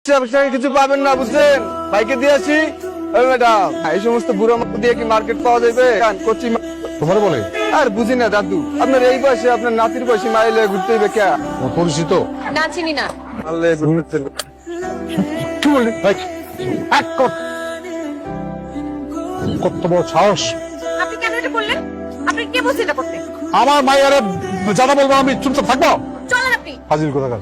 কিছু পাবেন না, বুঝছেন? বাইকে দিয়ে আসি। ম্যাডাম, এই সমস্ত বুড়ো মাল দিয়ে কি মার্কেট পাওয়া যাবে? কচি তোমার বলে আর বুঝি না দাদু, আপনার এই বয়সে আপনার নাতির বয়সে মাইলে ঘুরতে হইবে কে? পরিচিত না চিনি না। মারলে ঘুরতে কি বললি? কত বড় সাহস! আপনি কেন এটা করলেন? আপনি কে বলছেন এটা করতে? আমার মায়ের যারা বলবো আমি চুপচাপ থাকবো? চলেন আপনি। হাজির কোথাকার।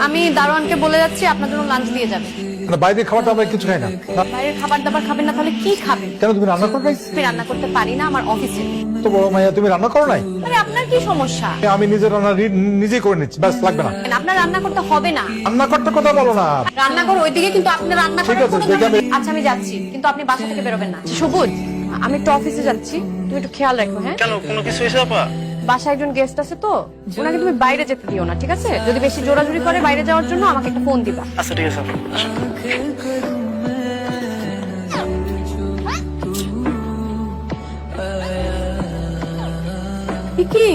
আমি দারোয়ানকে বলে যাচ্ছি আপনার জন্য লাঞ্চ দিয়ে যাবে। মানে বাইরের খাবারটা আমরা কিছু খাই না। বাইরের খাবার দাবার খাবেন না, তাহলে কি খাবেন? কেন তুমি রান্না করো নাই? আমি রান্না করতে পারি না, আমার অফিসে। তো বড় মাইয়া তুমি রান্না করো নাই? আরে আপনার কি সমস্যা? আমি নিজের রান্না নিজেই করে নিচ্ছি, ব্যাস লাগবে না। আপনার রান্না করতে হবে না। রান্না করতে কথা বলো না। রান্নাঘর ওইদিকে, কিন্তু আপনি রান্না ঠিক করার আছে, কোনো দেখে দরকার আমি- নেই। আচ্ছা আমি যাচ্ছি, কিন্তু আপনি বাসা থেকে বেরোবেন না। সবুজ, আমি একটু অফিসে যাচ্ছি, তুমি একটু খেয়াল রাখো। হ্যাঁ, কেন, কোনো কিছু হয়েছে আপা? বাসায় একজন গেস্ট আছে তো, ওনাকে তুমি বাইরে যেতে দিও না, ঠিক আছে? যদি বেশি জোরাজুরি করে বাইরে যাওয়ার জন্য আমাকে একটা ফোন দিবা। আচ্ছা ঠিক আছে আপা, আসেন। কি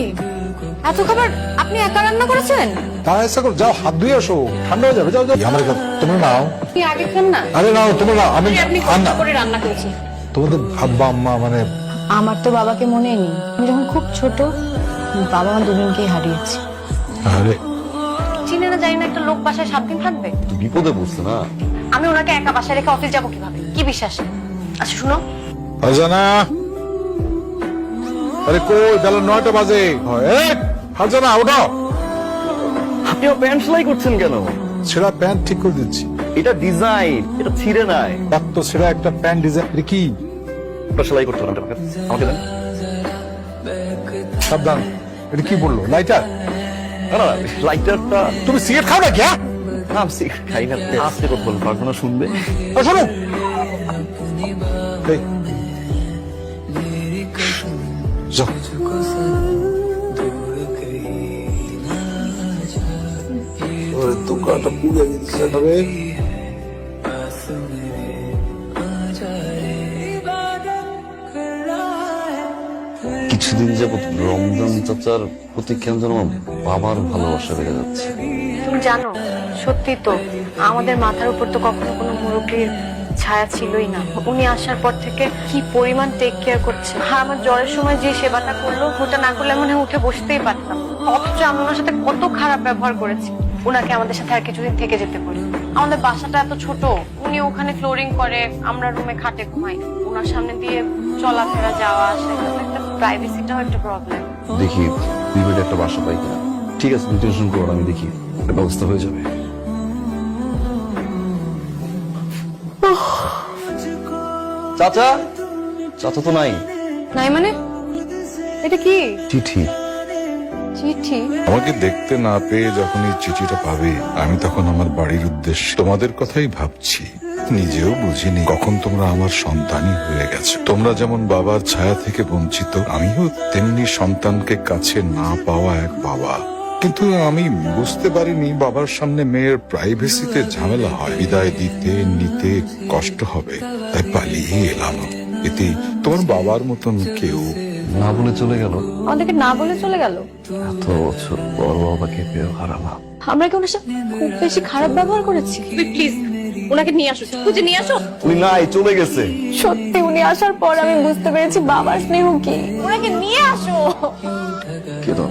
এত খাবার আপনি একা রান্না করেছেন? তারা ইচ্ছা করো, যাও হাত ধুয়ে আসো, ঠান্ডা হয়ে যাবে। যাও যাও, আমার কাছে তোমরা নাও। আপনি আগে খান না। আরে নাও, তোমরা নাও। আমি আপনি আর কষ্ট না। করে রান্না করেছি। তোমাদের আব্বা আম্মা মানে আমার তো বাবাকে মনে নেই। আমি যখন খুব ছোট, বাবা মা দুজনকেই হারিয়েছি। আরে চিনে না জানি না একটা লোক বাসায় 7 দিন থাকবে। বিপদে পড়ছে না। আমি ওনাকে একা বাসায় রেখে অফিস যাবো কিভাবে? কি বিশ্বাস? আচ্ছা শুনো, ফারজানা, আরে কই বেলা 9টা বাজে। ফারজানা ওঠো। আপনি প্যান্ট সেলাই করছেন কেন? ছেঁড়া প্যান্ট ঠিক করে দিচ্ছি। এটা ডিজাইন, এটা ছিঁড়ে নাই। এত ছেঁড়া একটা প্যান্ট ডিজাইন কি? ওটা সেলাই করতে হবে আমাকে, আমাকে দেন। সাবধান, এটা কি বললো? লাইটার? না না, লাইটারটা। তুমি সিগারেট খাও না কি? হ্যাঁ? না আমি সিগারেট খাই না। আস্তে কথা বলবো, প্রার্থনা শুনবে। শোনো, এই, যাও। ওরে দোকানটা পুড়ে দিচ্ছে তবে। কিছুদিন যাবত রমজান চাচার প্রতি কেন যেন আমার বাবার ভালোবাসা বেড়ে যাচ্ছে। তুমি জানো, সত্যি তো আমাদের মাথার উপর তো কখনো কোনো মুরব্বীর ছায়া ছিলই না। উনি আসার পর থেকে কি পরিমাণ টেক কেয়ার করছে। আর আমার জ্বরের সময় যে সেবাটা করলো, ওটা না করলে মনে হয় উঠে বসতেই পারতাম। অথচ আমি ওনার সাথে কত খারাপ ব্যবহার করেছি। ওনাকে আমাদের সাথে আর কিছুদিন থেকে যেতে বলি। আমাদের বাসাটা এত ছোট, উনি ওখানে ফ্লোরিং করে, আমরা রুমে খাটে ঘুমাই। ওনার সামনে দিয়ে চলাফেরা যাওয়া আসা, একটা প্রাইভেসিটাও একটা প্রবলেম। দেখি দুই বেডে একটা বাসা পাই কিনা। ঠিক আছে, তুমি টেনশন করো না, আমি দেখি একটা ব্যবস্থা হয়ে যাবে। চাচা, চাচা তো নাই। নাই মানে? এটা কি চিঠি। চিঠি? আমাকে দেখতে না পেয়ে যখন এই চিঠিটা পাবে, আমি তখন আমার বাড়ির উদ্দেশ্যে তোমাদের কথাই ভাবছি। নিজেও বুঝিনি কখন তোমরা আমার সন্তানই হয়ে গেছো। তোমরা যেমন বাবার ছায়া থেকে বঞ্চিত, আমিও তেমনি সন্তানকে কাছে না পাওয়া এক বাবা। কিন্তু আমি বুঝতে পারিনি বাবার সামনে মেয়ের প্রাইভেসিতে ঝামেলা হয়, বিদায় দিতে নিতে কষ্ট হবে, তাই পালিয়ে এলাম। এতে তোমার বাবার মতন কেউ না বলে চলে গেল। আমাদেরকে না বলে চলে গেল। এত বছর বড় বাবাকে পেয়েও হারালাম। আমরা কি ওনার সাথে খুব বেশি খারাপ ব্যবহার করেছি? তুই প্লিজ ওনাকে নিয়ে আসো, খুঁজে নিয়ে আসো। উনি নাই, চলে গেছে। সত্যি উনি আসার পর আমি বুঝতে পেরেছি বাবার স্নেহ কি। ওনাকে নিয়ে আসো। কে তো